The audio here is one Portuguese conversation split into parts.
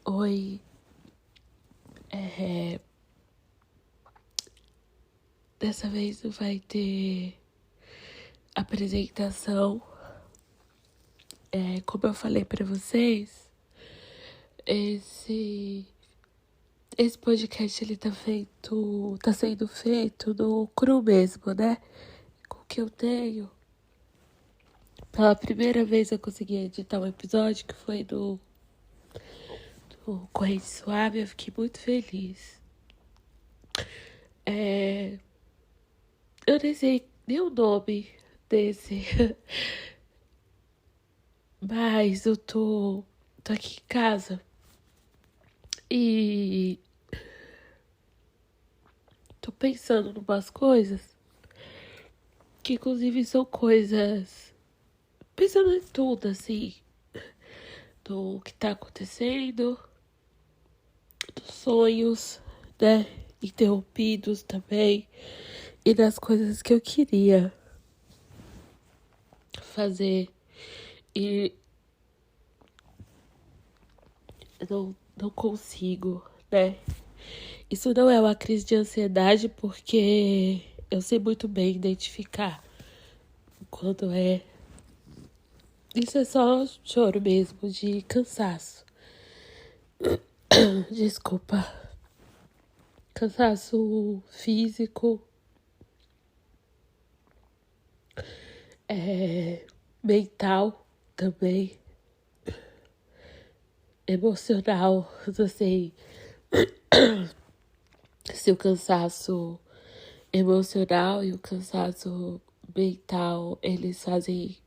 Oi, é, dessa vez não vai ter apresentação. Como eu falei pra vocês, esse, esse podcast ele tá sendo feito no cru mesmo, né? Com o que eu tenho. Pela primeira vez eu consegui editar um episódio que foi do Corrente Suave, eu fiquei muito feliz. Eu nem sei nem o nome desse, mas eu tô aqui em casa e tô pensando em umas coisas que inclusive são coisas, pensando em tudo assim, do que tá acontecendo, dos sonhos, né, interrompidos também, e das coisas que eu queria fazer e não consigo, né. Isso não é uma crise de ansiedade, porque eu sei muito bem identificar quando é. Isso é só choro mesmo, de cansaço. Desculpa. Cansaço físico, mental também, emocional. Não sei se o cansaço emocional e o cansaço mental, eles fazem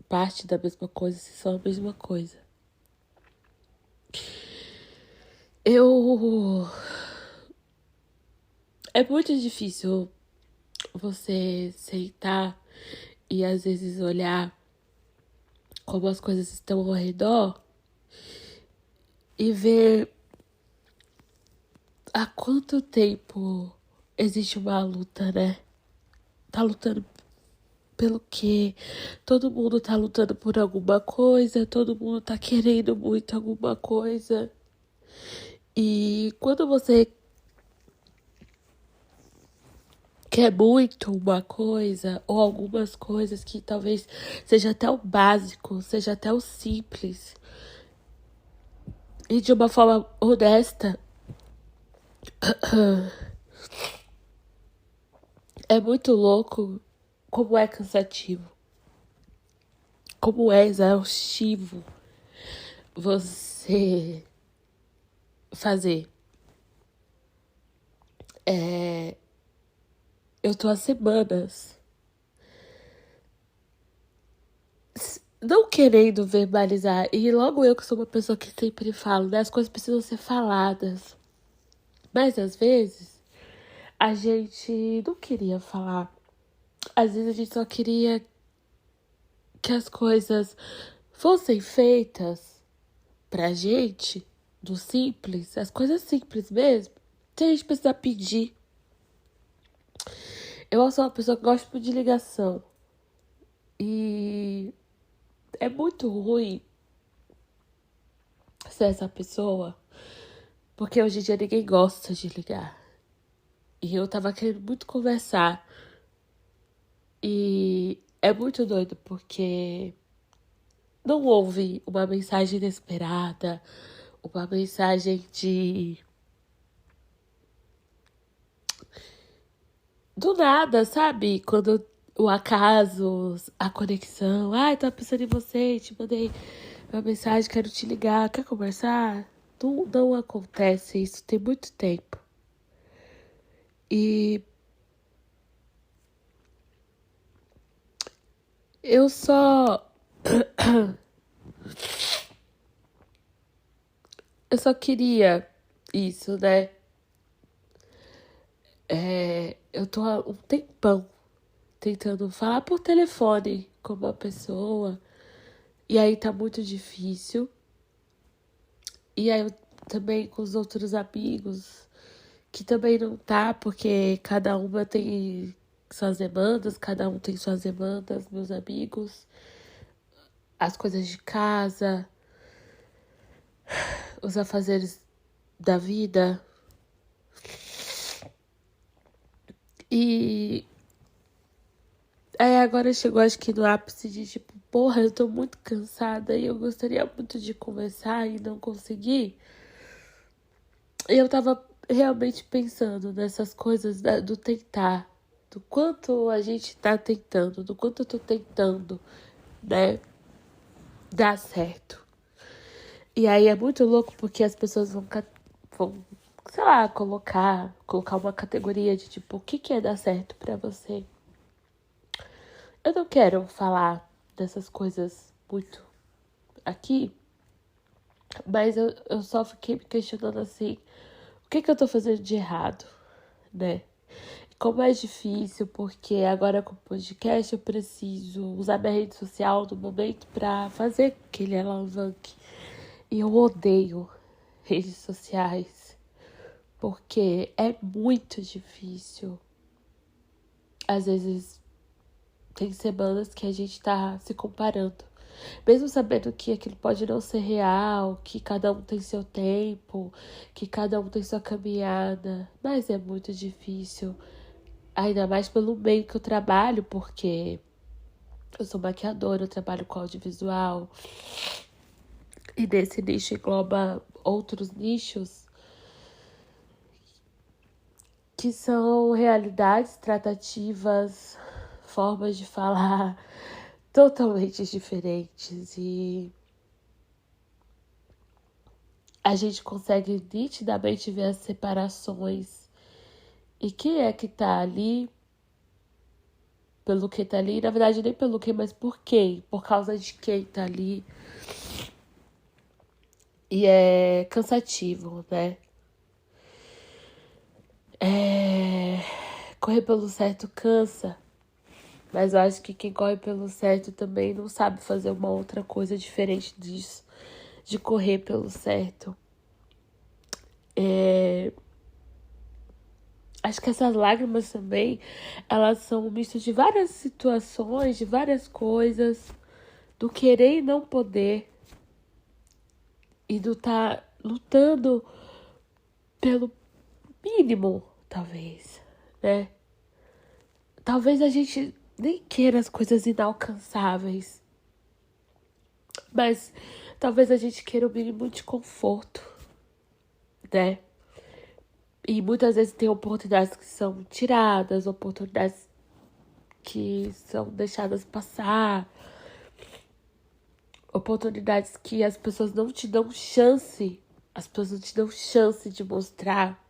parte da mesma coisa, se são a mesma coisa. É muito difícil você sentar e às vezes olhar como as coisas estão ao redor e ver há quanto tempo existe uma luta, né? Tá lutando pelo quê? Todo mundo tá lutando por alguma coisa, todo mundo tá querendo muito alguma coisa. E quando você quer muito uma coisa, ou algumas coisas que talvez seja até o básico, seja até o simples, e de uma forma honesta, é muito louco como é cansativo, como é exaustivo você fazer. Eu tô há semanas não querendo verbalizar, e logo eu que sou uma pessoa que sempre falo, né? As coisas precisam ser faladas. Mas às vezes a gente não queria falar. Às vezes a gente só queria que as coisas fossem feitas pra gente, do simples, as coisas simples mesmo, sem a gente precisar pedir. Eu sou uma pessoa que gosta muito de ligação. E é muito ruim ser essa pessoa, porque hoje em dia ninguém gosta de ligar. E eu tava querendo muito conversar. E é muito doido, porque não houve uma mensagem inesperada, uma mensagem de do nada, sabe? Quando o acaso, a conexão. Ai, tava pensando em você, te mandei uma mensagem, quero te ligar, quer conversar? Não acontece isso, tem muito tempo. E eu só. Eu só queria isso, né? Eu tô há um tempão tentando falar por telefone com uma pessoa. E aí tá muito difícil. E aí eu também com os outros amigos, que também não tá, porque cada uma tem suas demandas, cada um tem suas demandas, meus amigos, as coisas de casa, os afazeres da vida. E aí agora chegou, acho que no ápice de tipo, porra, eu tô muito cansada e eu gostaria muito de conversar e não consegui. E eu tava realmente pensando nessas coisas do tentar, do quanto a gente tá tentando, do quanto eu tô tentando, né, dar certo. E aí é muito louco porque as pessoas vão sei lá, colocar uma categoria de tipo, o que é dar certo pra você? Eu não quero falar dessas coisas muito aqui, mas eu só fiquei me questionando assim, o que eu tô fazendo de errado, né? Como é difícil, porque agora com o podcast eu preciso usar minha rede social no momento pra fazer aquele alavanque. E eu odeio redes sociais, porque é muito difícil. Às vezes tem semanas que a gente tá se comparando. Mesmo sabendo que aquilo pode não ser real, que cada um tem seu tempo, que cada um tem sua caminhada. Mas é muito difícil. Ainda mais pelo meio que eu trabalho, porque eu sou maquiadora, eu trabalho com audiovisual. E nesse nicho engloba outros nichos que são realidades, tratativas, formas de falar totalmente diferentes. E a gente consegue nitidamente ver as separações. E quem é que tá ali pelo que tá ali? Na verdade, nem pelo que, mas por quem? Por causa de quem tá ali. E é cansativo, né? Correr pelo certo cansa. Mas eu acho que quem corre pelo certo também não sabe fazer uma outra coisa diferente disso. De correr pelo certo. Acho que essas lágrimas também, elas são um misto de várias situações, de várias coisas, do querer e não poder, e do tá lutando pelo mínimo, talvez, né? Talvez a gente nem queira as coisas inalcançáveis, mas talvez a gente queira o mínimo de conforto, né? E muitas vezes tem oportunidades que são tiradas, oportunidades que são deixadas passar, oportunidades que as pessoas não te dão chance, as pessoas não te dão chance de mostrar,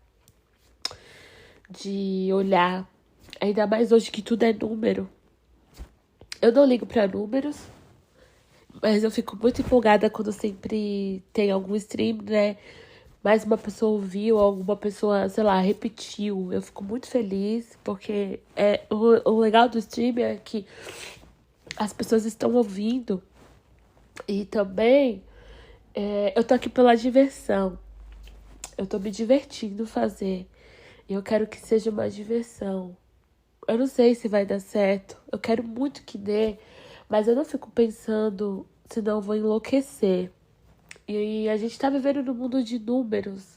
de olhar. Ainda mais hoje que tudo é número. Eu não ligo pra números, mas eu fico muito empolgada quando sempre tem algum stream, né? Mais uma pessoa ouviu, alguma pessoa, sei lá, repetiu. Eu fico muito feliz, porque o legal do stream é que as pessoas estão ouvindo. E também eu tô aqui pela diversão. Eu tô me divertindo fazer. E eu quero que seja uma diversão. Eu não sei se vai dar certo. Eu quero muito que dê. Mas eu não fico pensando, senão eu vou enlouquecer. E a gente tá vivendo num mundo de números.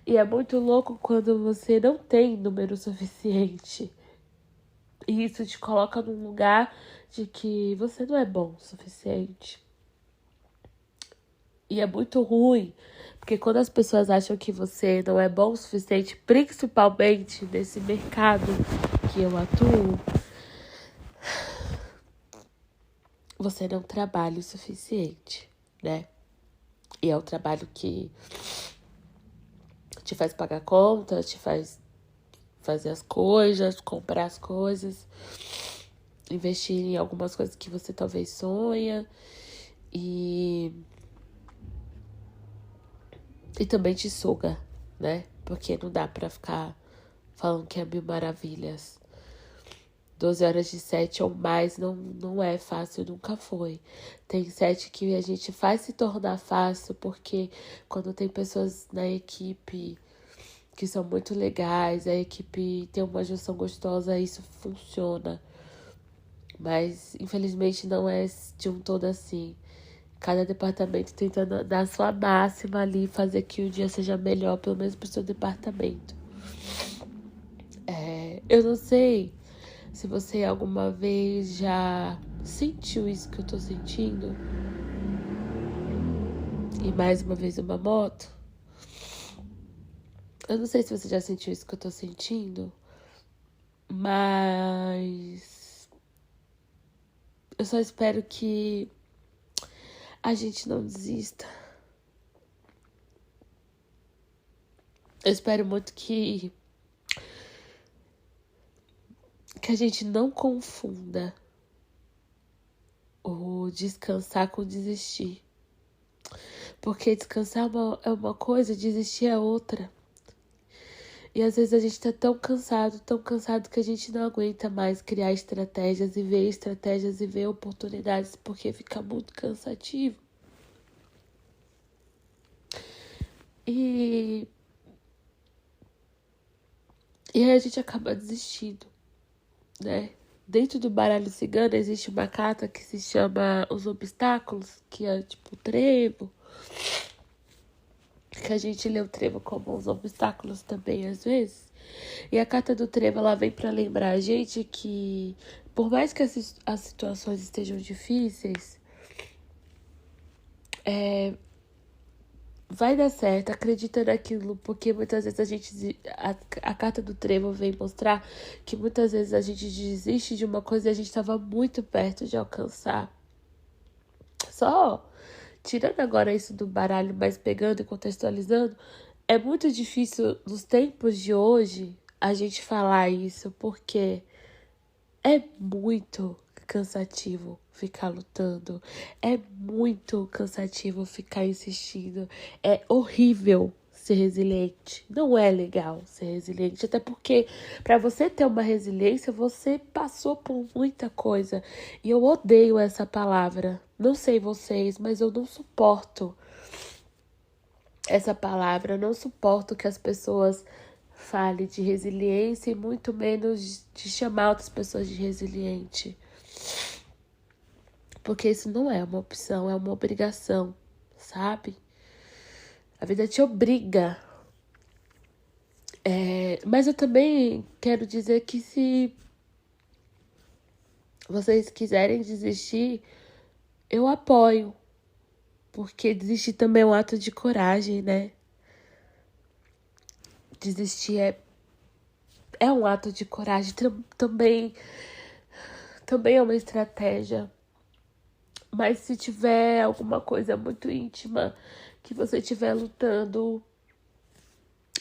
E é muito louco quando você não tem número suficiente. E isso te coloca num lugar de que você não é bom o suficiente. E é muito ruim, porque quando as pessoas acham que você não é bom o suficiente, principalmente nesse mercado que eu atuo, você não trabalha o suficiente, né? E é o trabalho que te faz pagar conta, te faz fazer as coisas, comprar as coisas, investir em algumas coisas que você talvez sonha e também te suga, né? Porque não dá pra ficar falando que é mil maravilhas. 12 horas de set ou mais não é fácil, nunca foi. Tem set que a gente faz se tornar fácil, porque quando tem pessoas na equipe que são muito legais, a equipe tem uma junção gostosa, isso funciona. Mas, infelizmente, não é de um todo assim. Cada departamento tentando dar a sua máxima ali, fazer que o dia seja melhor, pelo menos pro seu departamento. Eu não sei se você alguma vez já sentiu isso que eu tô sentindo. E mais uma vez uma moto. Eu não sei se você já sentiu isso que eu tô sentindo. Mas eu só espero que a gente não desista. Eu espero muito que a gente não confunda o descansar com desistir. Porque descansar é uma coisa, desistir é outra. E às vezes a gente tá tão cansado que a gente não aguenta mais criar estratégias e ver oportunidades, porque fica muito cansativo. E aí a gente acaba desistindo, né? Dentro do baralho cigano existe uma carta que se chama Os Obstáculos, que é tipo o trevo. Que a gente lê o trevo como os obstáculos também, às vezes. E a carta do trevo, ela vem para lembrar a gente que, por mais que as situações estejam difíceis, vai dar certo, acredita naquilo, porque muitas vezes a carta do trevo vem mostrar que muitas vezes a gente desiste de uma coisa e a gente estava muito perto de alcançar. Só tirando agora isso do baralho, mas pegando e contextualizando, é muito difícil nos tempos de hoje a gente falar isso, porque é muito cansativo ficar lutando, é muito cansativo ficar insistindo, é horrível ser resiliente, não é legal ser resiliente, até porque para você ter uma resiliência, você passou por muita coisa, e eu odeio essa palavra, não sei vocês, mas eu não suporto essa palavra, eu não suporto que as pessoas falem de resiliência e muito menos de chamar outras pessoas de resiliente. Porque isso não é uma opção, é uma obrigação, sabe? A vida te obriga. Mas eu também quero dizer que se vocês quiserem desistir, eu apoio. Porque desistir também é um ato de coragem, né? Desistir é um ato de coragem. Também é uma estratégia. Mas se tiver alguma coisa muito íntima que você estiver lutando,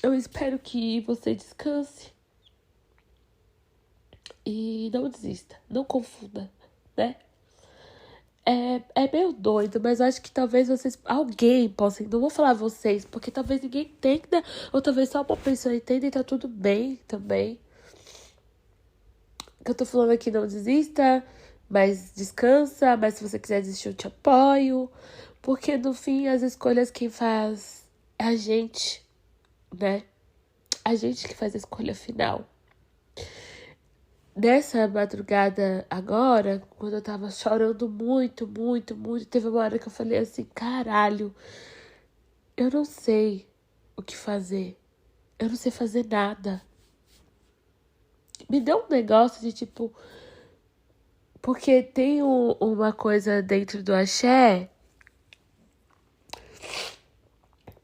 eu espero que você descanse. E não desista, não confunda, né? É meio doido, mas eu acho que talvez alguém possa, não vou falar vocês, porque talvez ninguém entenda, ou talvez só uma pessoa entenda e tá tudo bem também. O que eu tô falando aqui, não desista, mas descansa, mas se você quiser desistir eu te apoio, porque no fim as escolhas quem faz é a gente, né? A gente que faz a escolha final. Nessa madrugada agora, quando eu tava chorando muito, teve uma hora que eu falei assim, caralho, eu não sei o que fazer. Eu não sei fazer nada. Me deu um negócio de tipo... Porque tem uma coisa dentro do axé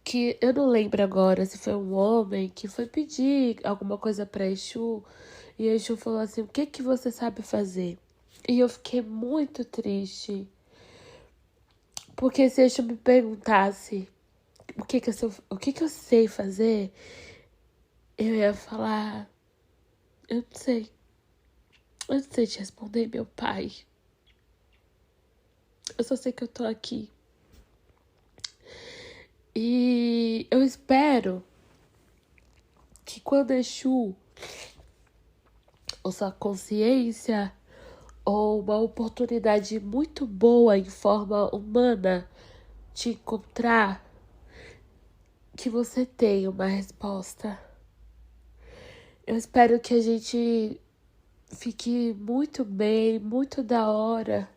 que eu não lembro agora se foi um homem que foi pedir alguma coisa pra Exu. E Exu falou assim, o que você sabe fazer? E eu fiquei muito triste. Porque se Exu me perguntasse o que eu sei fazer, eu ia falar, eu não sei. Eu não sei te responder, meu pai. Eu só sei que eu tô aqui. E eu espero que quando Exu, ou sua consciência, ou uma oportunidade muito boa em forma humana te encontrar, que você tenha uma resposta. Eu espero que a gente fique muito bem, muito da hora,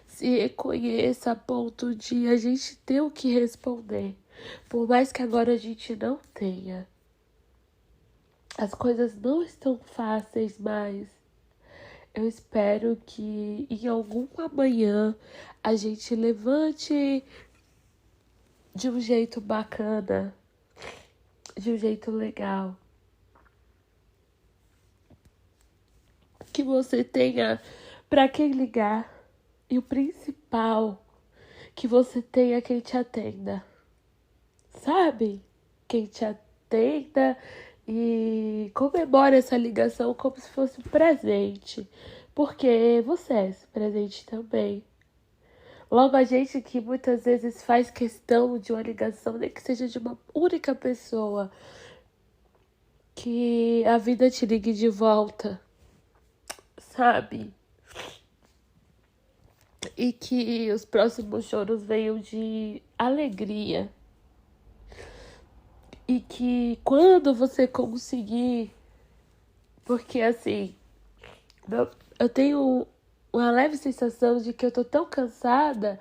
se reconheça a ponto de a gente ter o que responder. Por mais que agora a gente não tenha. As coisas não estão fáceis mais. Eu espero que em algum amanhã a gente levante de um jeito bacana, de um jeito legal. Que você tenha para quem ligar. E o principal, que você tenha quem te atenda. Sabe? Quem te atenda e comemore essa ligação como se fosse um presente. Porque você é esse presente também. Logo, a gente que muitas vezes faz questão de uma ligação, nem que seja de uma única pessoa, que a vida te ligue de volta, sabe? E que os próximos choros venham de alegria. E que quando você conseguir, porque assim, eu tenho uma leve sensação de que eu tô tão cansada,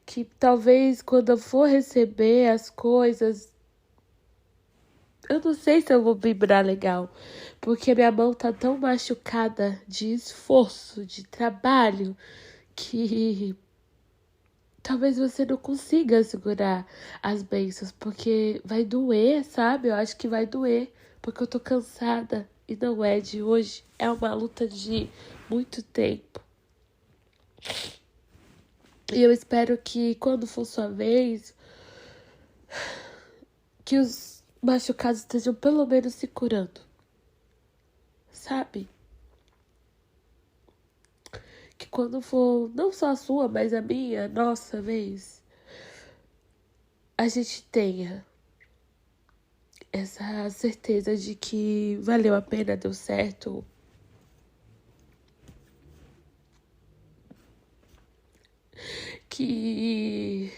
que talvez quando eu for receber as coisas, eu não sei se eu vou vibrar legal, porque minha mão tá tão machucada de esforço, de trabalho, que talvez você não consiga segurar as bênçãos, porque vai doer, sabe? Eu acho que vai doer, porque eu tô cansada e não é de hoje, é uma luta de muito tempo. E eu espero que quando for sua vez, que os machucados estejam pelo menos se curando, sabe? Que quando for, não só a sua, mas a minha, a nossa vez, a gente tenha essa certeza de que valeu a pena, deu certo. Que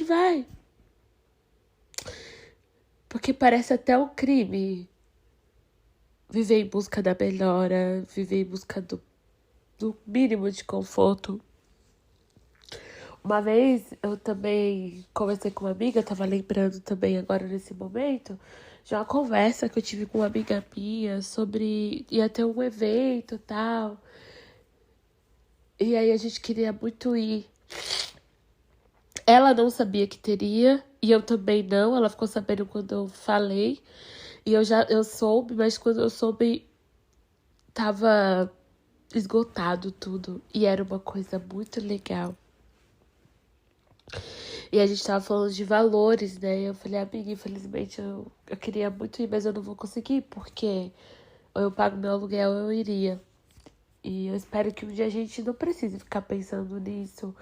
vai. Porque parece até um crime viver em busca da melhora, viver em busca do mínimo de conforto. Uma vez eu também conversei com uma amiga, eu tava lembrando também agora nesse momento, de uma conversa que eu tive com uma amiga minha sobre ia ter um evento e tal. E aí a gente queria muito ir. Ela não sabia que teria, e eu também não. Ela ficou sabendo quando eu falei. E eu soube, mas quando eu soube, tava esgotado tudo. E era uma coisa muito legal. E a gente tava falando de valores, né? Eu falei, amiga, infelizmente eu queria muito ir, mas eu não vou conseguir, porque ou eu pago meu aluguel ou eu iria. E eu espero que um dia a gente não precise ficar pensando nisso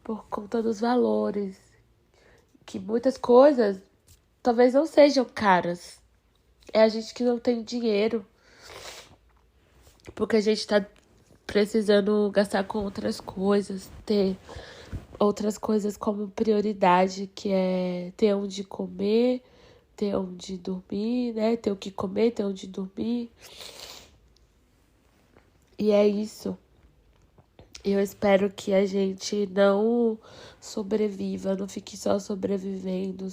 por conta dos valores. Que muitas coisas talvez não sejam caras. É a gente que não tem dinheiro. Porque a gente tá precisando gastar com outras coisas, ter outras coisas como prioridade, que é ter onde comer, ter onde dormir, né? Ter o que comer, ter onde dormir. E é isso. Eu espero que a gente não sobreviva, não fique só sobrevivendo,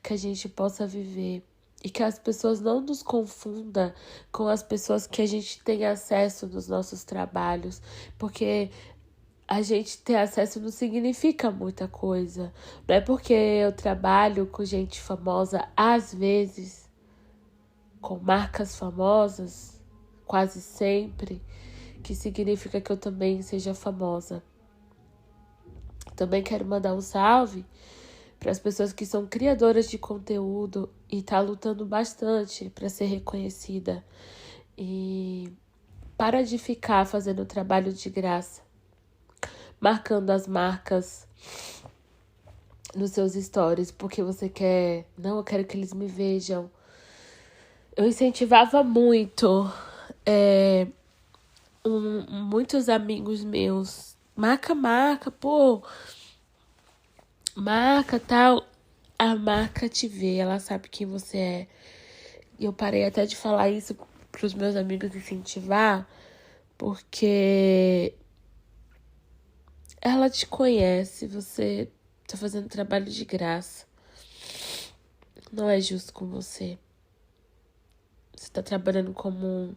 que a gente possa viver. E que as pessoas não nos confundam com as pessoas que a gente tem acesso nos nossos trabalhos. Porque a gente ter acesso não significa muita coisa. Não é porque eu trabalho com gente famosa, às vezes, com marcas famosas, quase sempre, que significa que eu também seja famosa. Também quero mandar um salve para as pessoas que são criadoras de conteúdo e tá lutando bastante para ser reconhecida. E para de ficar fazendo trabalho de graça, marcando as marcas nos seus stories, porque você quer... Não, eu quero que eles me vejam. Eu incentivava muito muitos amigos meus. Marca, pô. Marca, tal. A marca te vê, ela sabe quem você é. E eu parei até de falar isso pros meus amigos incentivar, porque ela te conhece, você tá fazendo trabalho de graça. Não é justo com você. Você tá trabalhando como um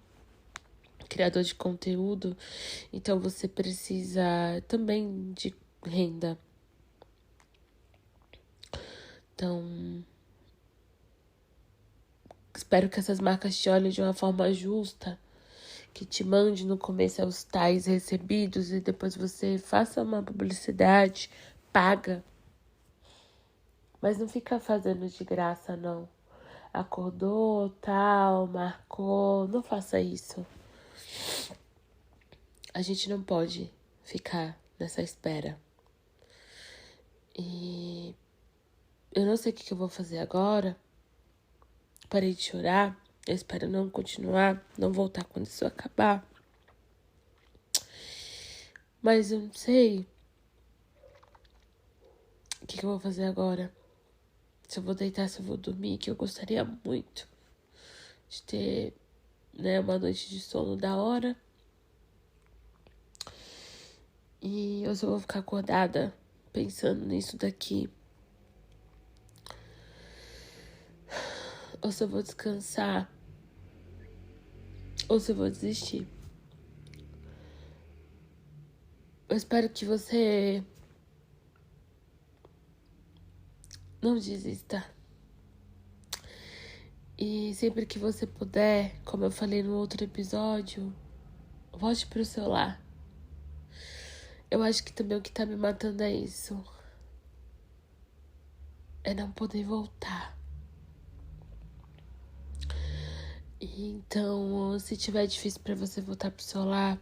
criador de conteúdo, então você precisa também de renda. Então, espero que essas marcas te olhem de uma forma justa, que te mande no começo os tais recebidos e depois você faça uma publicidade, paga. Mas não fica fazendo de graça, não. Acordou, tal, marcou, não faça isso. A gente não pode ficar nessa espera. E eu não sei o que eu vou fazer agora. Parei de chorar. Eu espero não continuar, não voltar quando isso acabar. Mas eu não sei o que eu vou fazer agora. Se eu vou deitar, se eu vou dormir, que eu gostaria muito de ter, né, uma noite de sono da hora. E eu só vou ficar acordada pensando nisso daqui. Ou se eu vou descansar. Ou se eu vou desistir. Eu espero que você não desista. E sempre que você puder, como eu falei no outro episódio, volte pro seu lar. Eu acho que também o que tá me matando é isso. É não poder voltar. E então, se tiver difícil pra você voltar pro seu lar,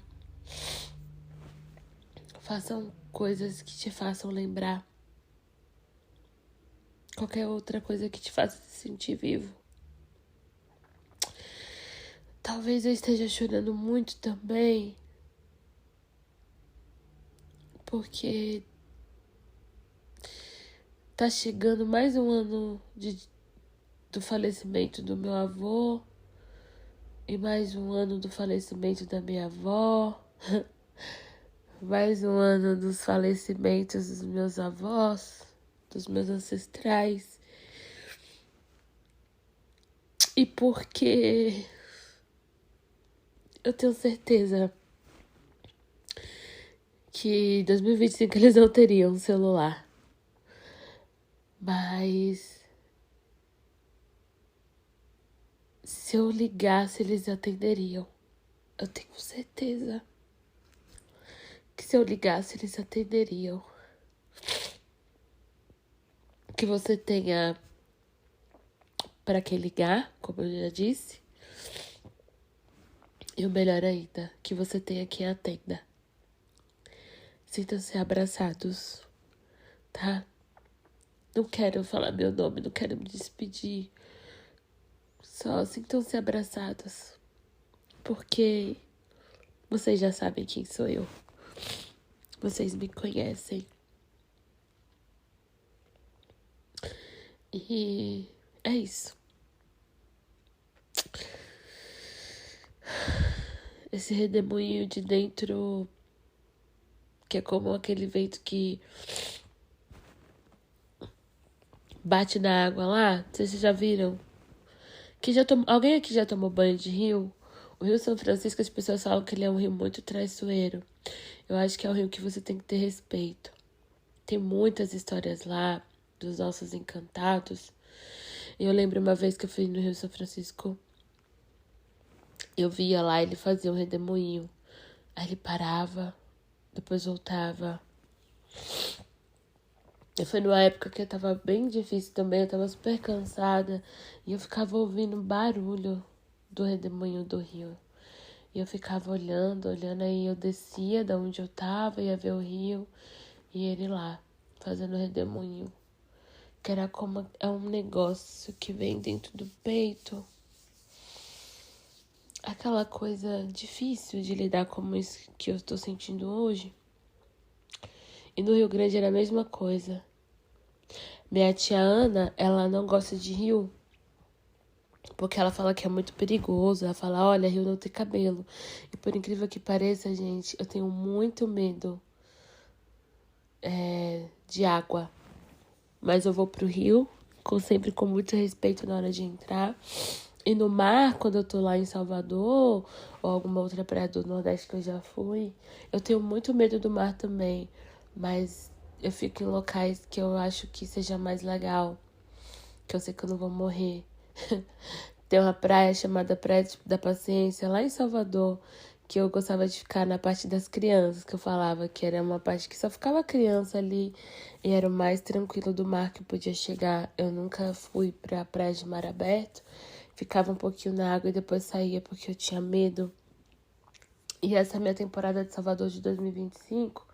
façam coisas que te façam lembrar. Qualquer outra coisa que te faça se sentir vivo. Talvez eu esteja chorando muito também, porque tá chegando mais um ano do falecimento do meu avô e mais um ano do falecimento da minha avó, mais um ano dos falecimentos dos meus avós, dos meus ancestrais. E porque eu tenho certeza que em 2025 eles não teriam um celular. Mas se eu ligasse, eles atenderiam. Eu tenho certeza que se eu ligasse, eles atenderiam. Que você tenha para quem ligar, como eu já disse. E o melhor ainda, que você tenha quem atenda. Sintam-se abraçados, tá? Não quero falar meu nome, não quero me despedir. Só sintam-se abraçados. Porque vocês já sabem quem sou eu. Vocês me conhecem. E é isso. Esse redemoinho de dentro, que é como aquele vento que bate na água lá. Vocês já viram? Alguém aqui já tomou banho de rio? O Rio São Francisco, as pessoas falam que ele é um rio muito traiçoeiro. Eu acho que é um rio que você tem que ter respeito. Tem muitas histórias lá dos nossos encantados. Eu lembro uma vez que eu fui no Rio São Francisco. Eu via lá, ele fazia um redemoinho. Aí ele parava, depois voltava. E foi numa época que eu tava bem difícil também, eu tava super cansada. E eu ficava ouvindo barulho do redemoinho do rio. E eu ficava olhando, aí eu descia da onde eu tava, ia ver o rio. E ele lá, fazendo redemoinho. Que era como é um negócio que vem dentro do peito. Aquela coisa difícil de lidar como isso que eu tô sentindo hoje. E no Rio Grande era a mesma coisa. Minha tia Ana, ela não gosta de rio. Porque ela fala que é muito perigoso. Ela fala, olha, rio não tem cabelo. E por incrível que pareça, gente, eu tenho muito medo de água. Mas eu vou pro rio, sempre com muito respeito na hora de entrar. E no mar, quando eu tô lá em Salvador, ou alguma outra praia do Nordeste que eu já fui, eu tenho muito medo do mar também. Mas eu fico em locais que eu acho que seja mais legal. Que eu sei que eu não vou morrer. Tem uma praia chamada Praia da Paciência, lá em Salvador, que eu gostava de ficar na parte das crianças, que eu falava que era uma parte que só ficava criança ali e era o mais tranquilo do mar que podia chegar. Eu nunca fui pra praia de mar aberto, ficava um pouquinho na água e depois saía porque eu tinha medo. E essa minha temporada de Salvador de 2025,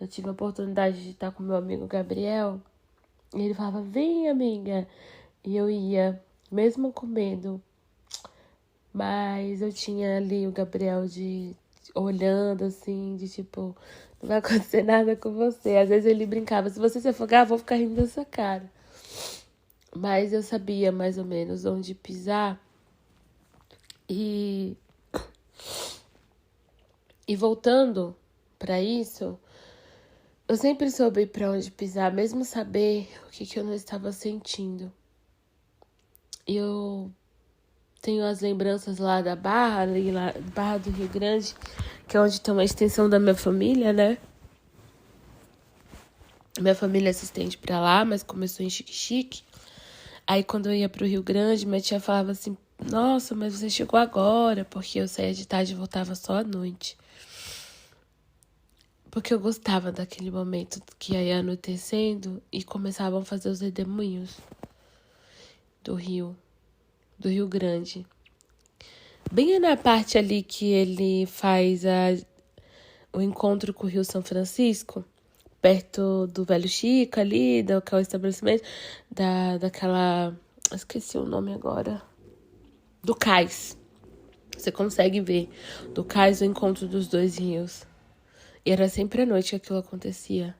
eu tive a oportunidade de estar com meu amigo Gabriel, e ele falava, vem amiga, e eu ia, mesmo com medo. Mas eu tinha ali o Gabriel olhando assim, de tipo, não vai acontecer nada com você. Às vezes ele brincava, se você se afogar, eu vou ficar rindo da sua cara. Mas eu sabia mais ou menos onde pisar. E voltando pra isso, eu sempre soube pra onde pisar, mesmo saber o que eu não estava sentindo. E eu tenho as lembranças lá da Barra, ali lá, Barra do Rio Grande, que é onde tem uma extensão da minha família, né? Minha família é assistente pra lá, mas começou em Xique-Xique. Aí quando eu ia pro Rio Grande, minha tia falava assim, nossa, mas você chegou agora, porque eu saía de tarde e voltava só à noite. Porque eu gostava daquele momento que ia anoitecendo e começavam a fazer os redemoinhos do Rio Grande. Bem na parte ali que ele faz o encontro com o Rio São Francisco, perto do Velho Chico ali, daquele estabelecimento, daquela... Esqueci o nome agora. Do cais. Você consegue ver do cais o encontro dos dois rios. E era sempre à noite que aquilo acontecia.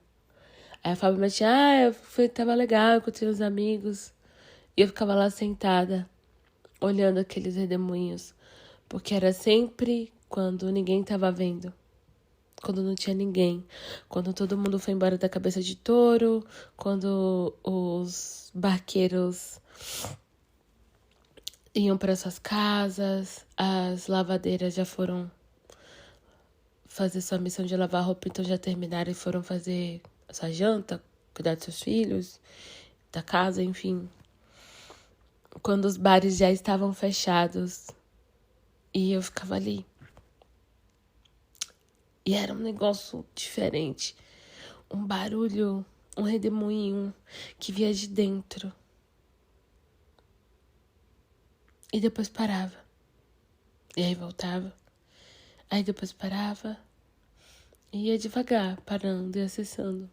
Aí a Fábio me tinha, tava legal, encontrei uns amigos. E eu ficava lá sentada, olhando aqueles redemoinhos. Porque era sempre quando ninguém tava vendo. Quando não tinha ninguém. Quando todo mundo foi embora da Cabeça de Touro. Quando os barqueiros iam para suas casas. As lavadeiras já foram fazer sua missão de lavar roupa, então já terminaram e foram fazer sua janta, cuidar dos seus filhos, da casa, enfim. Quando os bares já estavam fechados e eu ficava ali. E era um negócio diferente. Um barulho, um redemoinho que via de dentro. E depois parava. E aí voltava. Aí depois parava. E ia devagar, parando e acessando.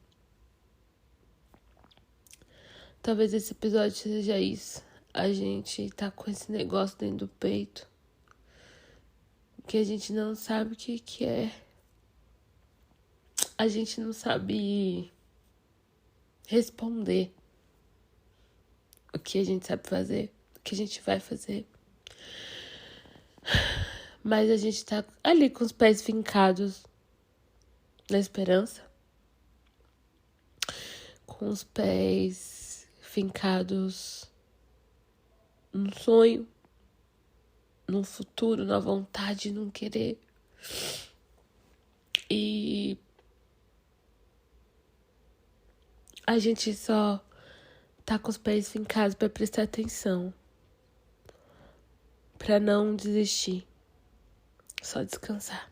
Talvez esse episódio seja isso. A gente tá com esse negócio dentro do peito. Que a gente não sabe o que é. A gente não sabe responder o que a gente sabe fazer, o que a gente vai fazer. Mas a gente tá ali com os pés fincados na esperança. Com os pés fincados no sonho, no futuro, na vontade, num querer. E a gente só tá com os pés fincados pra prestar atenção. Pra não desistir. Só descansar.